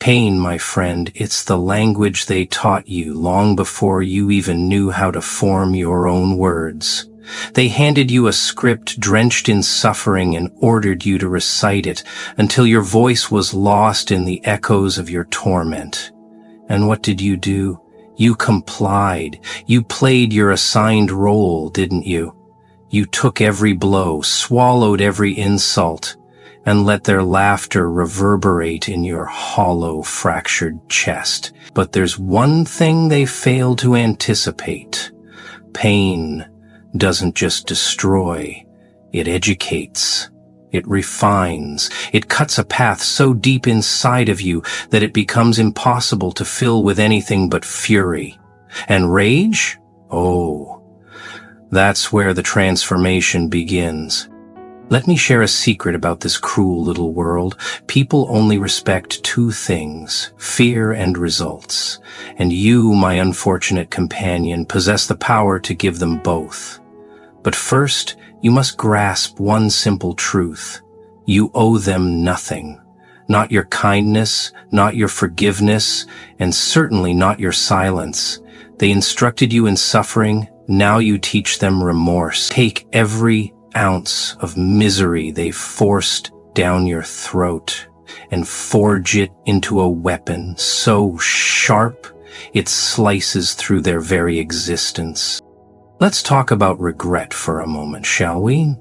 Pain, my friend, it's the language they taught you long before you even knew how to form your own words. They handed you a script drenched in suffering and ordered you to recite it until your voice was lost in the echoes of your torment. And what did you do? You complied. You played your assigned role, didn't you? You took every blow, swallowed every insult, and let their laughter reverberate in your hollow, fractured chest. But there's one thing they fail to anticipate. Pain doesn't just destroy, it educates. It refines. It cuts a path so deep inside of you that it becomes impossible to fill with anything but fury. And rage? Oh, that's where the transformation begins. Let me share a secret about this cruel little world. People only respect two things, fear and results. And you, my unfortunate companion, possess the power to give them both. But first, you must grasp one simple truth. You owe them nothing. Not your kindness, not your forgiveness, and certainly not your silence. They instructed you in suffering, now you teach them remorse. Take every ounce of misery they forced down your throat and forge it into a weapon so sharp it slices through their very existence. Let's talk about regret for a moment, shall we?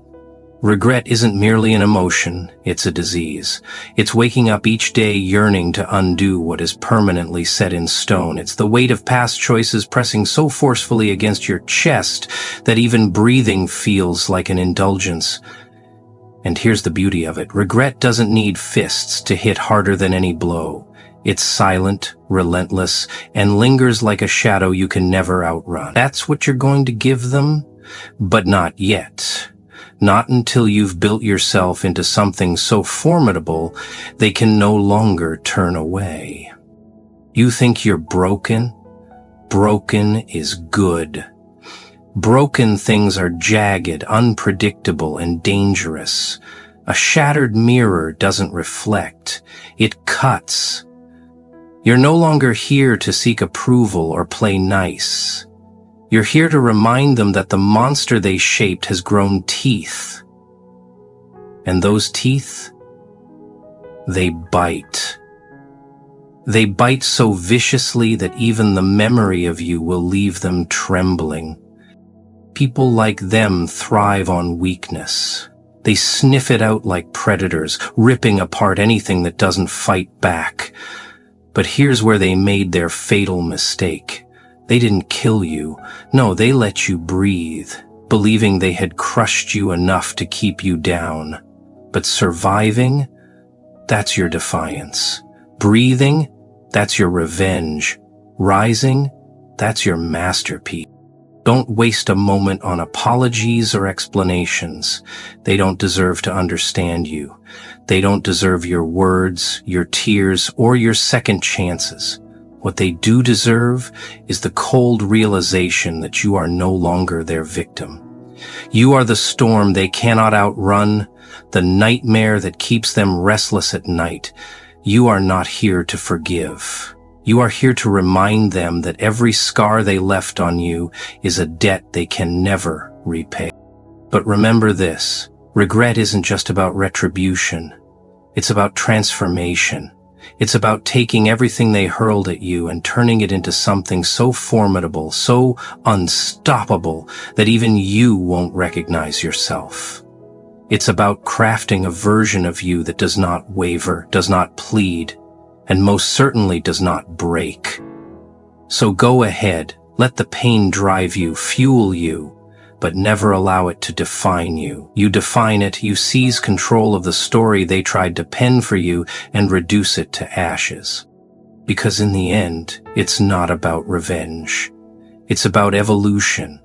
Regret isn't merely an emotion, it's a disease. It's waking up each day yearning to undo what is permanently set in stone. It's the weight of past choices pressing so forcefully against your chest that even breathing feels like an indulgence. And here's the beauty of it. Regret doesn't need fists to hit harder than any blow. It's silent, relentless, and lingers like a shadow you can never outrun. That's what you're going to give them? But not yet. Not until you've built yourself into something so formidable they can no longer turn away. You think you're broken? Broken is good. Broken things are jagged, unpredictable, and dangerous. A shattered mirror doesn't reflect. It cuts. You're no longer here to seek approval or play nice. You're here to remind them that the monster they shaped has grown teeth. And those teeth, they bite. They bite so viciously that even the memory of you will leave them trembling. People like them thrive on weakness. They sniff it out like predators, ripping apart anything that doesn't fight back. But here's where they made their fatal mistake. They didn't kill you. No, they let you breathe, believing they had crushed you enough to keep you down. But surviving, that's your defiance. Breathing, that's your revenge. Rising, that's your masterpiece. Don't waste a moment on apologies or explanations. They don't deserve to understand you. They don't deserve your words, your tears, or your second chances. What they do deserve is the cold realization that you are no longer their victim. You are the storm they cannot outrun, the nightmare that keeps them restless at night. You are not here to forgive. You are here to remind them that every scar they left on you is a debt they can never repay. But remember this, regret isn't just about retribution. It's about transformation. It's about taking everything they hurled at you and turning it into something so formidable, so unstoppable, that even you won't recognize yourself. It's about crafting a version of you that does not waver, does not plead, and most certainly does not break. So go ahead, let the pain drive you, fuel you, but never allow it to define you. You define it, you seize control of the story they tried to pen for you and reduce it to ashes. Because in the end, it's not about revenge. It's about evolution.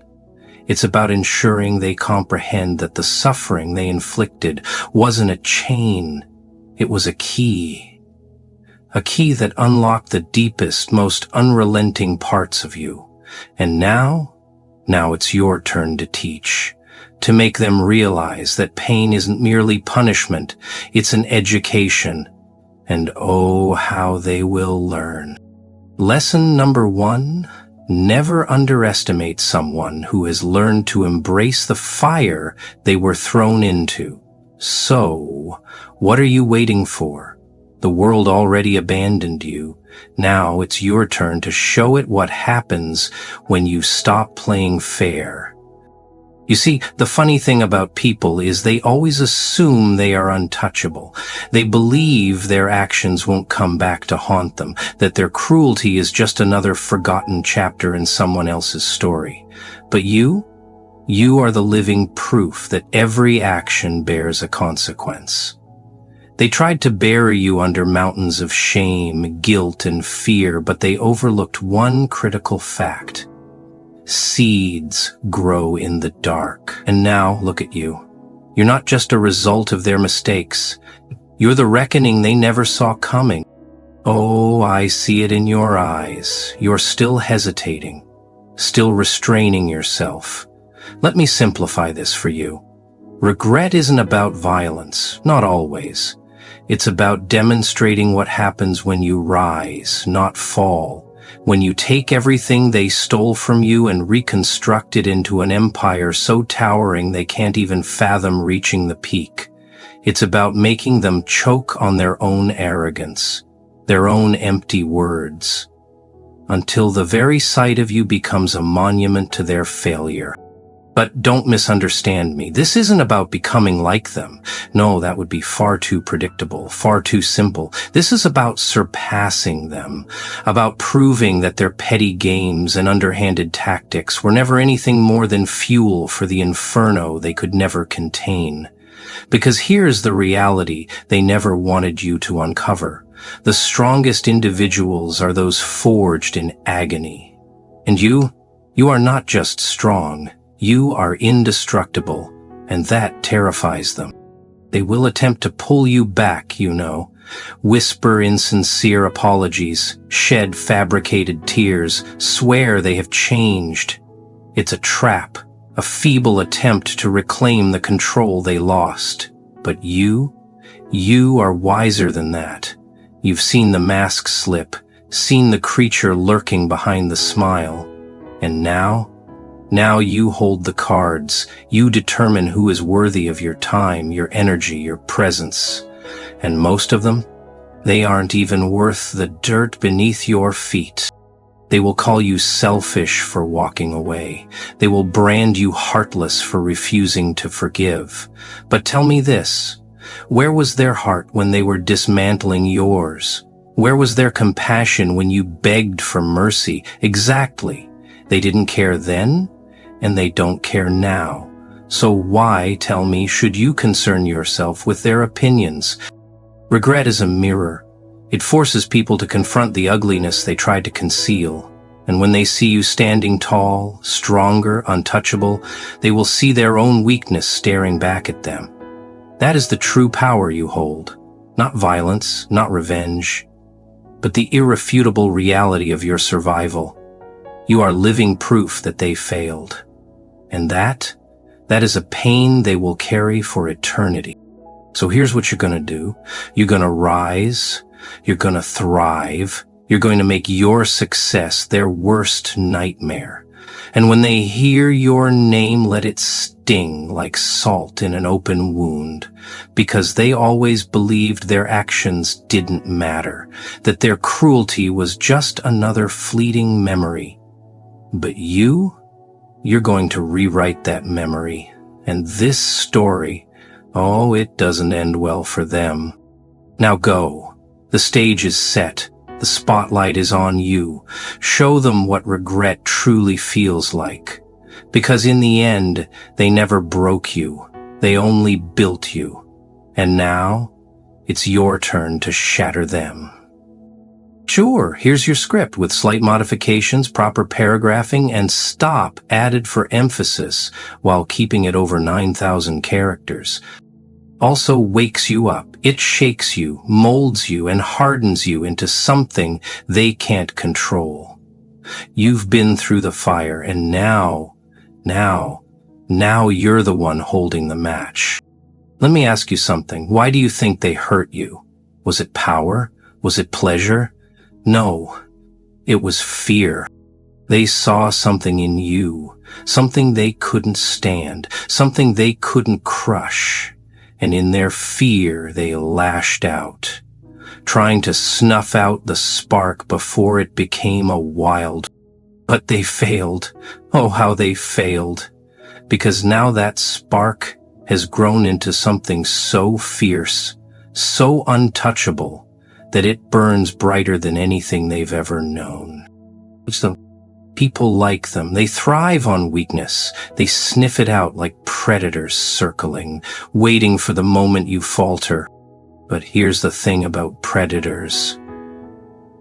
It's about ensuring they comprehend that the suffering they inflicted wasn't a chain, it was a key. A key that unlocked the deepest, most unrelenting parts of you. And now it's your turn to teach, to make them realize that pain isn't merely punishment, it's an education. And oh, how they will learn. Lesson number 1, never underestimate someone who has learned to embrace the fire they were thrown into. So, what are you waiting for? The world already abandoned you. Now it's your turn to show it what happens when you stop playing fair. You see, the funny thing about people is they always assume they are untouchable. They believe their actions won't come back to haunt them, that their cruelty is just another forgotten chapter in someone else's story. But you are the living proof that every action bears a consequence. They tried to bury you under mountains of shame, guilt, and fear, but they overlooked one critical fact. Seeds grow in the dark. And now, look at you. You're not just a result of their mistakes. You're the reckoning they never saw coming. Oh, I see it in your eyes. You're still hesitating, still restraining yourself. Let me simplify this for you. Regret isn't about violence, not always. It's about demonstrating what happens when you rise, not fall. When you take everything they stole from you and reconstruct it into an empire so towering they can't even fathom reaching the peak. It's about making them choke on their own arrogance, their own empty words, until the very sight of you becomes a monument to their failure. But don't misunderstand me. This isn't about becoming like them. No, that would be far too predictable, far too simple. This is about surpassing them, about proving that their petty games and underhanded tactics were never anything more than fuel for the inferno they could never contain. Because here's the reality they never wanted you to uncover. The strongest individuals are those forged in agony. And you are not just strong. You are indestructible, and that terrifies them. They will attempt to pull you back, whisper insincere apologies, shed fabricated tears, swear they have changed. It's a trap, a feeble attempt to reclaim the control they lost. But you are wiser than that. You've seen the mask slip, seen the creature lurking behind the smile, and now you hold the cards. You determine who is worthy of your time, your energy, your presence. And most of them, they aren't even worth the dirt beneath your feet. They will call you selfish for walking away. They will brand you heartless for refusing to forgive. But tell me this, where was their heart when they were dismantling yours? Where was their compassion when you begged for mercy? Exactly. They didn't care then, and they don't care now. So why, tell me, should you concern yourself with their opinions? Regret is a mirror. It forces people to confront the ugliness they tried to conceal. And when they see you standing tall, stronger, untouchable, they will see their own weakness staring back at them. That is the true power you hold. Not violence, not revenge, but the irrefutable reality of your survival. You are living proof that they failed. And that is a pain they will carry for eternity. So here's what you're going to do. You're going to rise. You're going to thrive. You're going to make your success their worst nightmare. And when they hear your name, let it sting like salt in an open wound, because they always believed their actions didn't matter, that their cruelty was just another fleeting memory. But you're going to rewrite that memory. And this story, it doesn't end well for them. Now go. The stage is set. The spotlight is on you. Show them what regret truly feels like. Because in the end, they never broke you. They only built you. And now, it's your turn to shatter them. Sure, here's your script with slight modifications, proper paragraphing, and stop added for emphasis while keeping it over 9,000 characters. Also wakes you up. It shakes you, molds you, and hardens you into something they can't control. You've been through the fire, and now you're the one holding the match. Let me ask you something. Why do you think they hurt you? Was it power? Was it pleasure? No, it was fear. They saw something in you, something they couldn't stand, something they couldn't crush, and in their fear they lashed out, trying to snuff out the spark before it became a wild. But they failed. Oh, how they failed. Because now that spark has grown into something so fierce, so untouchable, that it burns brighter than anything they've ever known. So people like them. They thrive on weakness. They sniff it out like predators circling, waiting for the moment you falter. But here's the thing about predators.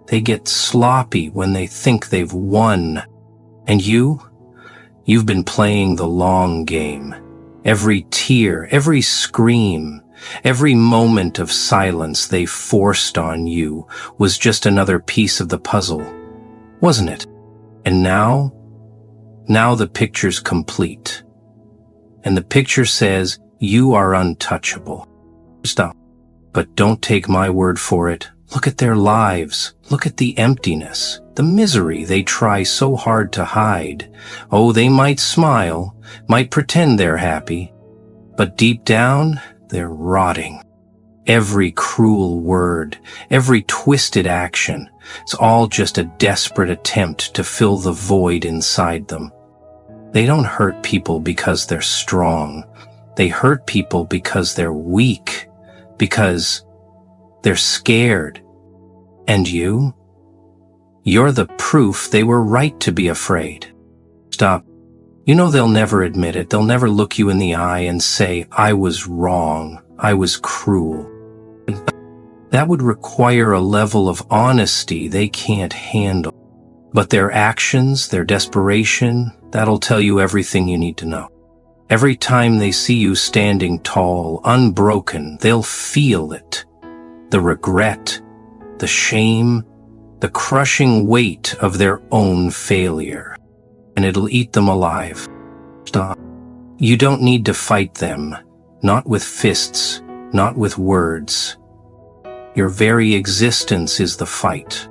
They get sloppy when they think they've won. And you've been playing the long game. Every tear, every scream, every moment of silence they forced on you was just another piece of the puzzle, wasn't it? And now the picture's complete. And the picture says you are untouchable. Stop. But don't take my word for it. Look at their lives. Look at the emptiness, the misery they try so hard to hide. Oh, they might smile, might pretend they're happy, but deep down, they're rotting. Every cruel word, every twisted action, it's all just a desperate attempt to fill the void inside them. They don't hurt people because they're strong. They hurt people because they're weak, because they're scared. And you're the proof they were right to be afraid. Stop. You know they'll never admit it. They'll never look you in the eye and say, I was wrong. I was cruel. That would require a level of honesty they can't handle. But their actions, their desperation, that'll tell you everything you need to know. Every time they see you standing tall, unbroken, they'll feel it. The regret, the shame, the crushing weight of their own failure. And it'll eat them alive. Stop. You don't need to fight them, not with fists, not with words. Your very existence is the fight.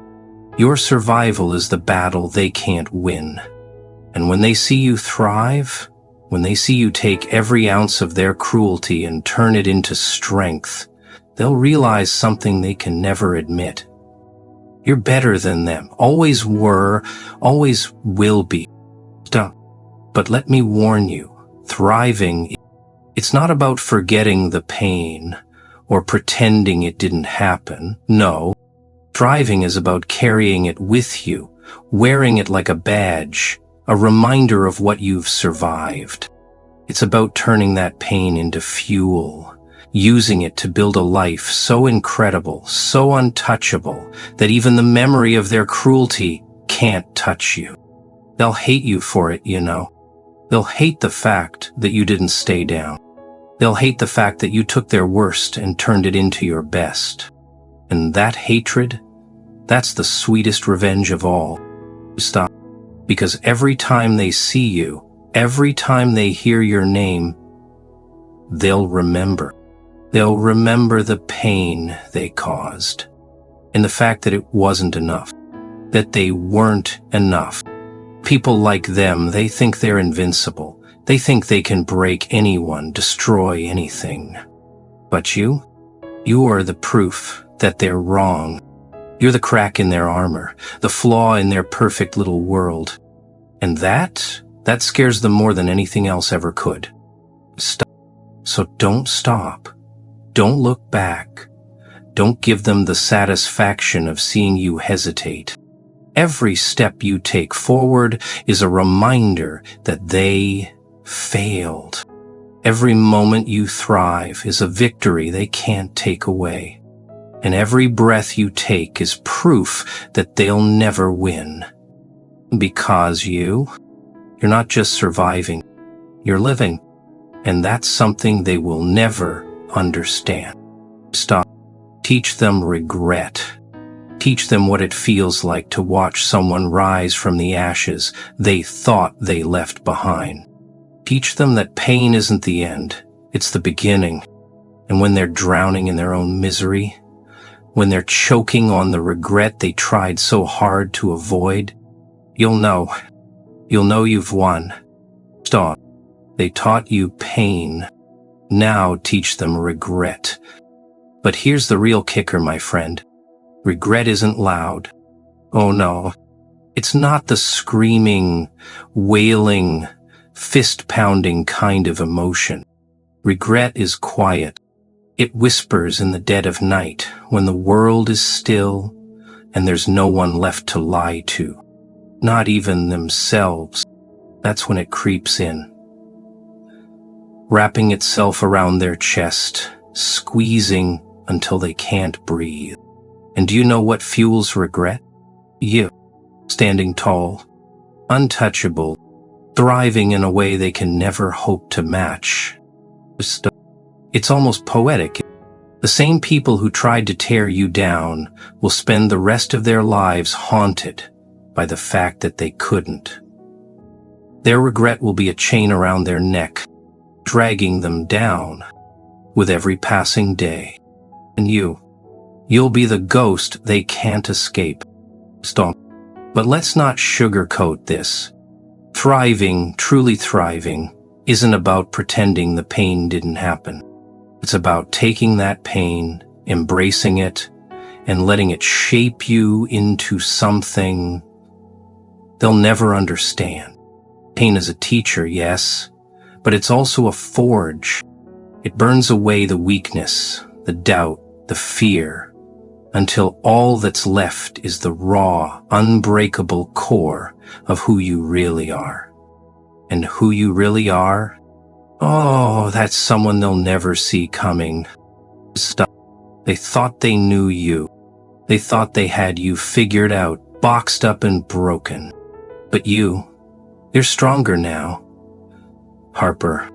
Your survival is the battle they can't win. And when they see you thrive, when they see you take every ounce of their cruelty and turn it into strength, they'll realize something they can never admit. You're better than them, always were, always will be. Stop. But let me warn you, thriving, it's not about forgetting the pain or pretending it didn't happen. No, thriving is about carrying it with you, wearing it like a badge, a reminder of what you've survived. It's about turning that pain into fuel, using it to build a life so incredible, so untouchable, that even the memory of their cruelty can't touch you. They'll hate you for it, you know. They'll hate the fact that you didn't stay down. They'll hate the fact that you took their worst and turned it into your best. And that hatred, that's the sweetest revenge of all. Stop. Because every time they see you, every time they hear your name, they'll remember. They'll remember the pain they caused, and the fact that it wasn't enough, that they weren't enough. People like them, they think they're invincible. They think they can break anyone, destroy anything. But you are the proof that they're wrong. You're the crack in their armor, the flaw in their perfect little world. And that scares them more than anything else ever could. Stop. So don't stop. Don't look back. Don't give them the satisfaction of seeing you hesitate. Every step you take forward is a reminder that they failed. Every moment you thrive is a victory they can't take away. And every breath you take is proof that they'll never win. Because you're not just surviving, you're living. And that's something they will never understand. Stop. Teach them regret. Teach them what it feels like to watch someone rise from the ashes they thought they left behind. Teach them that pain isn't the end, it's the beginning. And when they're drowning in their own misery, when they're choking on the regret they tried so hard to avoid, you'll know you've won. Stop. They taught you pain. Now teach them regret. But here's the real kicker, my friend. Regret isn't loud. Oh no. It's not the screaming, wailing, fist-pounding kind of emotion. Regret is quiet. It whispers in the dead of night when the world is still and there's no one left to lie to. Not even themselves. That's when it creeps in, wrapping itself around their chest, squeezing until they can't breathe. And do you know what fuels regret? You, standing tall, untouchable, thriving in a way they can never hope to match. It's almost poetic. The same people who tried to tear you down will spend the rest of their lives haunted by the fact that they couldn't. Their regret will be a chain around their neck, dragging them down with every passing day. And you'll be the ghost they can't escape. Stop. But let's not sugarcoat this. Thriving, truly thriving, isn't about pretending the pain didn't happen. It's about taking that pain, embracing it, and letting it shape you into something they'll never understand. Pain is a teacher, yes, but it's also a forge. It burns away the weakness, the doubt, the fear, until all that's left is the raw, unbreakable core of who you really are. And who you really are? Oh, that's someone they'll never see coming. Stop. They thought they knew you. They thought they had you figured out, boxed up and broken. But you're stronger now, Harper,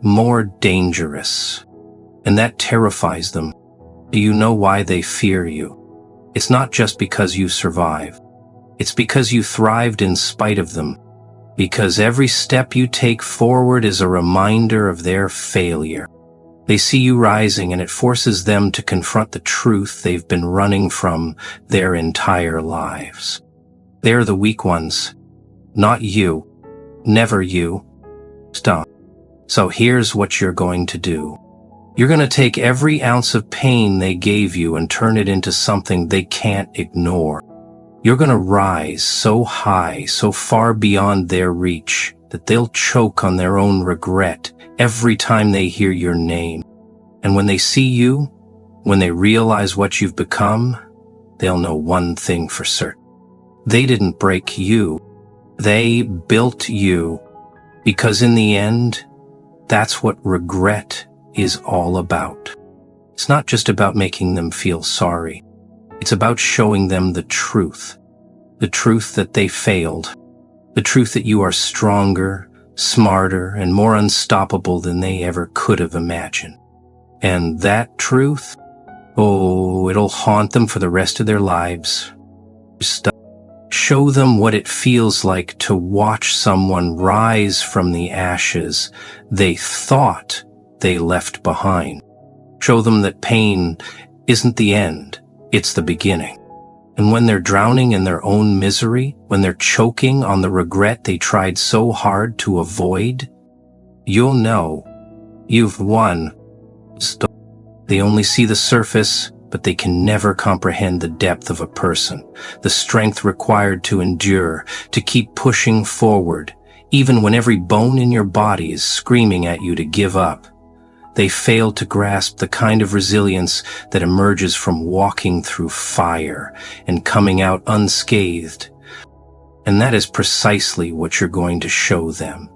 more dangerous, and that terrifies them. Do you know why they fear you? It's not just because you survive. It's because you thrived in spite of them, because every step you take forward is a reminder of their failure. They see you rising and it forces them to confront the truth they've been running from their entire lives. They're the weak ones. Not you. Never you. Stop. So here's what you're going to do. You're going to take every ounce of pain they gave you and turn it into something they can't ignore. You're going to rise so high, so far beyond their reach, that they'll choke on their own regret every time they hear your name. And when they see you, when they realize what you've become, they'll know one thing for certain. They didn't break you. They built you, because in the end, that's what regret is all about. It's not just about making them feel sorry. It's about showing them the truth that they failed, the truth that you are stronger, smarter, and more unstoppable than they ever could have imagined. And that truth, it'll haunt them for the rest of their lives. Show them what it feels like to watch someone rise from the ashes they thought they left behind. Show them that pain isn't the end, it's the beginning. And when they're drowning in their own misery, when they're choking on the regret they tried so hard to avoid, you'll know you've won. They only see the surface, but they can never comprehend the depth of a person, the strength required to endure, to keep pushing forward, even when every bone in your body is screaming at you to give up. They fail to grasp the kind of resilience that emerges from walking through fire and coming out unscathed. And that is precisely what you're going to show them.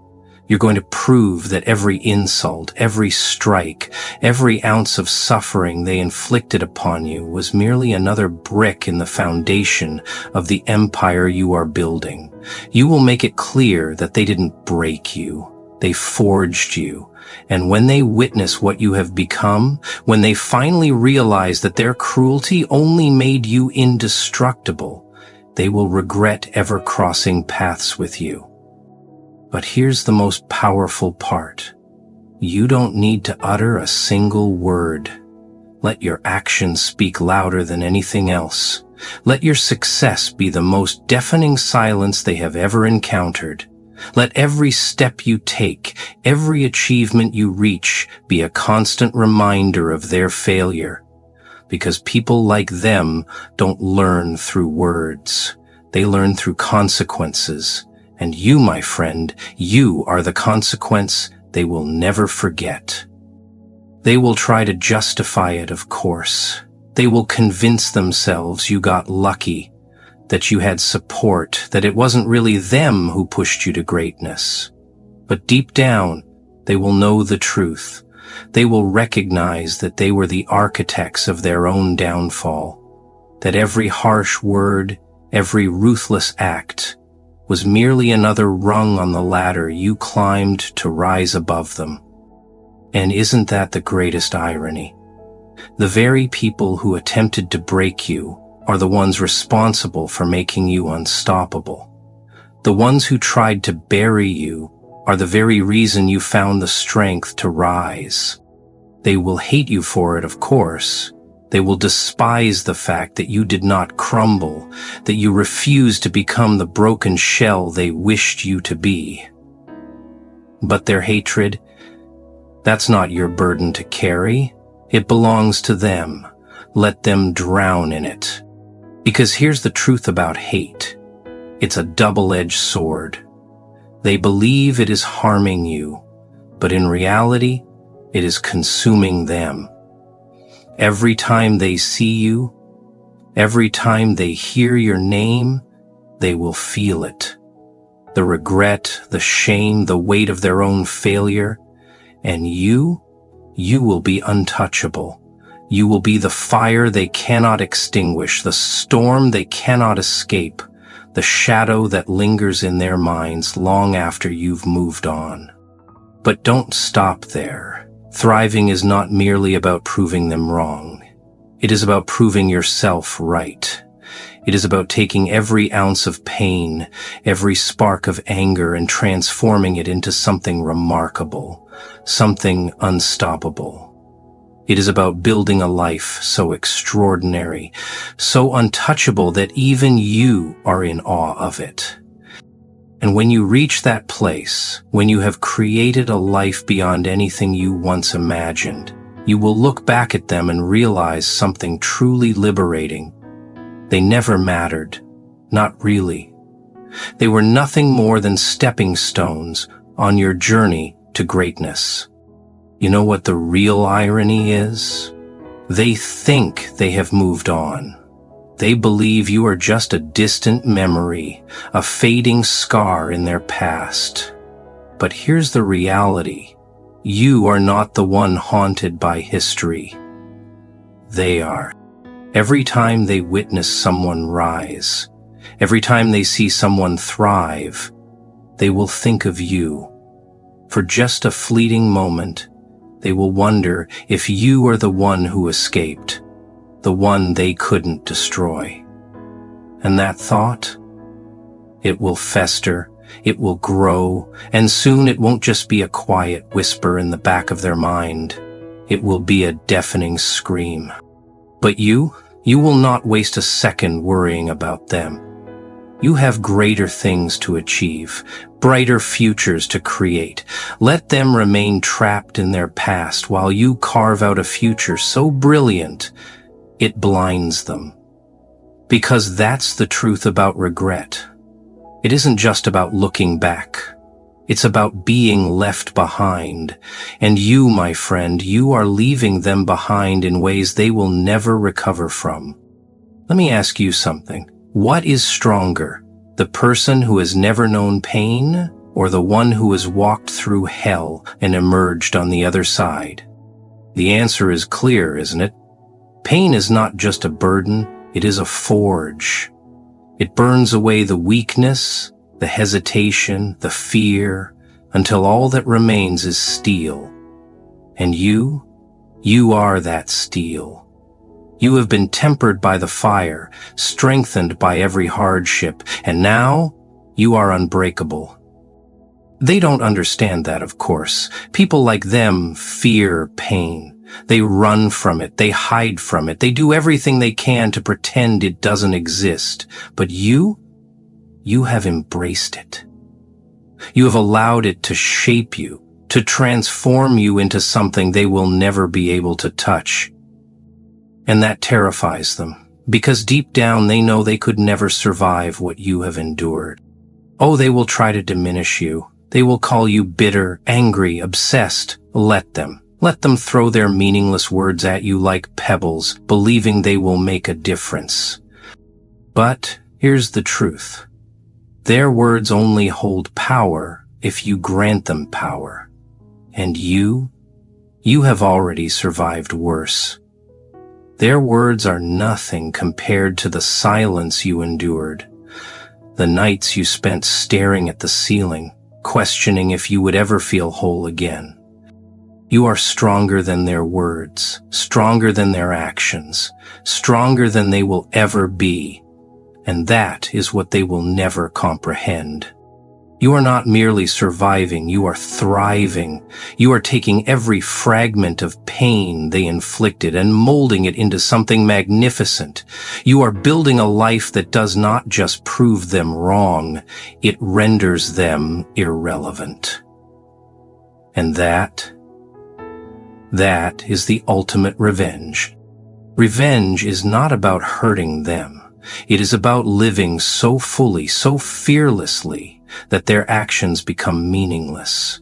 You're going to prove that every insult, every strike, every ounce of suffering they inflicted upon you was merely another brick in the foundation of the empire you are building. You will make it clear that they didn't break you. They forged you. And when they witness what you have become, when they finally realize that their cruelty only made you indestructible, they will regret ever crossing paths with you. But here's the most powerful part. You don't need to utter a single word. Let your actions speak louder than anything else. Let your success be the most deafening silence they have ever encountered. Let every step you take, every achievement you reach, be a constant reminder of their failure. Because people like them don't learn through words. They learn through consequences. And you, my friend, you are the consequence they will never forget. They will try to justify it, of course. They will convince themselves you got lucky, that you had support, that it wasn't really them who pushed you to greatness. But deep down, they will know the truth. They will recognize that they were the architects of their own downfall, that every harsh word, every ruthless act, was merely another rung on the ladder you climbed to rise above them. And isn't that the greatest irony? The very people who attempted to break you are the ones responsible for making you unstoppable. The ones who tried to bury you are the very reason you found the strength to rise. They will hate you for it, of course. They will despise the fact that you did not crumble, that you refused to become the broken shell they wished you to be. But their hatred, that's not your burden to carry. It belongs to them. Let them drown in it. Because here's the truth about hate. It's a double-edged sword. They believe it is harming you, but in reality, it is consuming them. Every time they see you, every time they hear your name, they will feel it. The regret, the shame, the weight of their own failure. And you will be untouchable. You will be the fire they cannot extinguish, the storm they cannot escape, the shadow that lingers in their minds long after you've moved on. But don't stop there. Thriving is not merely about proving them wrong. It is about proving yourself right. It is about taking every ounce of pain, every spark of anger, and transforming it into something remarkable, something unstoppable. It is about building a life so extraordinary, so untouchable that even you are in awe of it. And when you reach that place, when you have created a life beyond anything you once imagined, you will look back at them and realize something truly liberating. They never mattered. Not really. They were nothing more than stepping stones on your journey to greatness. You know what the real irony is? They think they have moved on. They believe you are just a distant memory, a fading scar in their past. But here's the reality. You are not the one haunted by history. They are. Every time they witness someone rise, every time they see someone thrive, they will think of you. For just a fleeting moment, they will wonder if you are the one who escaped, the one they couldn't destroy. And that thought, it will fester, it will grow, and soon it won't just be a quiet whisper in the back of their mind. It will be a deafening scream. But you will not waste a second worrying about them. You have greater things to achieve, brighter futures to create. Let them remain trapped in their past while you carve out a future so brilliant, it blinds them. Because that's the truth about regret. It isn't just about looking back. It's about being left behind. And you, my friend, you are leaving them behind in ways they will never recover from. Let me ask you something. What is stronger, the person who has never known pain, or the one who has walked through hell and emerged on the other side? The answer is clear, isn't it? Pain is not just a burden, it is a forge. It burns away the weakness, the hesitation, the fear, until all that remains is steel. And you are that steel. You have been tempered by the fire, strengthened by every hardship, and now you are unbreakable. They don't understand that, of course. People like them fear pain. They run from it, they hide from it, they do everything they can to pretend it doesn't exist. But you have embraced it. You have allowed it to shape you, to transform you into something they will never be able to touch. And that terrifies them, because deep down they know they could never survive what you have endured. Oh, they will try to diminish you. They will call you bitter, angry, obsessed. Let them. Let them throw their meaningless words at you like pebbles, believing they will make a difference. But here's the truth. Their words only hold power if you grant them power. And you have already survived worse. Their words are nothing compared to the silence you endured, the nights you spent staring at the ceiling, questioning if you would ever feel whole again. You are stronger than their words, stronger than their actions, stronger than they will ever be, and that is what they will never comprehend. You are not merely surviving, you are thriving. You are taking every fragment of pain they inflicted and molding it into something magnificent. You are building a life that does not just prove them wrong, it renders them irrelevant. And that is the ultimate revenge. Revenge is not about hurting them. It is about living so fully, so fearlessly, that their actions become meaningless.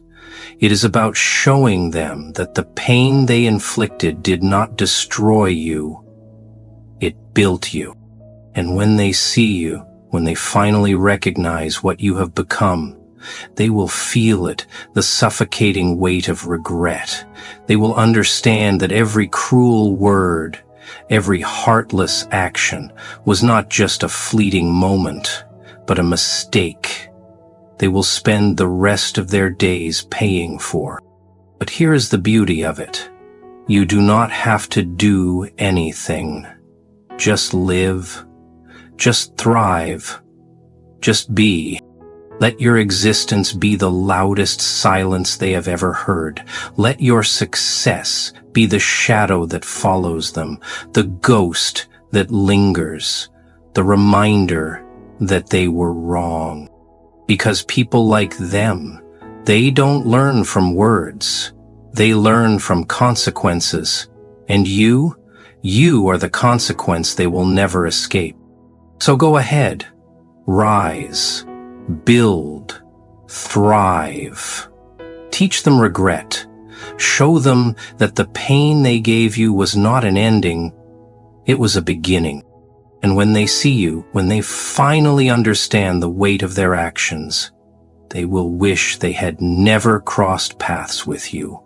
It is about showing them that the pain they inflicted did not destroy you. It built you. And when they see you, when they finally recognize what you have become, they will feel it, the suffocating weight of regret. They will understand that every cruel word, every heartless action was not just a fleeting moment, but a mistake they will spend the rest of their days paying for. But here is the beauty of it. You do not have to do anything. Just live. Just thrive. Just be. Let your existence be the loudest silence they have ever heard. Let your success be the shadow that follows them, the ghost that lingers, the reminder that they were wrong. Because people like them, they don't learn from words. They learn from consequences. And you are the consequence they will never escape. So go ahead. Rise. Build. Thrive. Teach them regret. Show them that the pain they gave you was not an ending, it was a beginning. And when they see you, when they finally understand the weight of their actions, they will wish they had never crossed paths with you.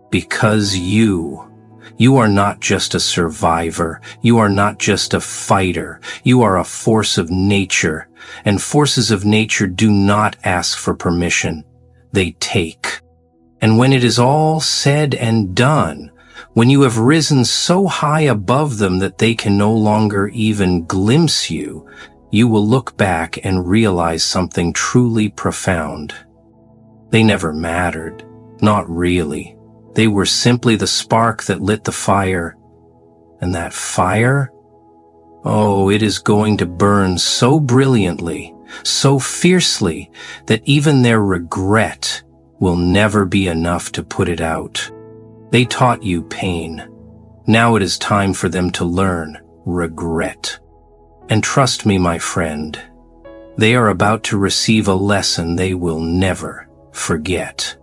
Because you are not just a survivor, you are not just a fighter, you are a force of nature, and forces of nature do not ask for permission, they take. And when it is all said and done, when you have risen so high above them that they can no longer even glimpse you, you will look back and realize something truly profound. They never mattered, not really. They were simply the spark that lit the fire. And that fire? Oh, it is going to burn so brilliantly, so fiercely, that even their regret will never be enough to put it out. They taught you pain. Now it is time for them to learn regret. And trust me, my friend, they are about to receive a lesson they will never forget.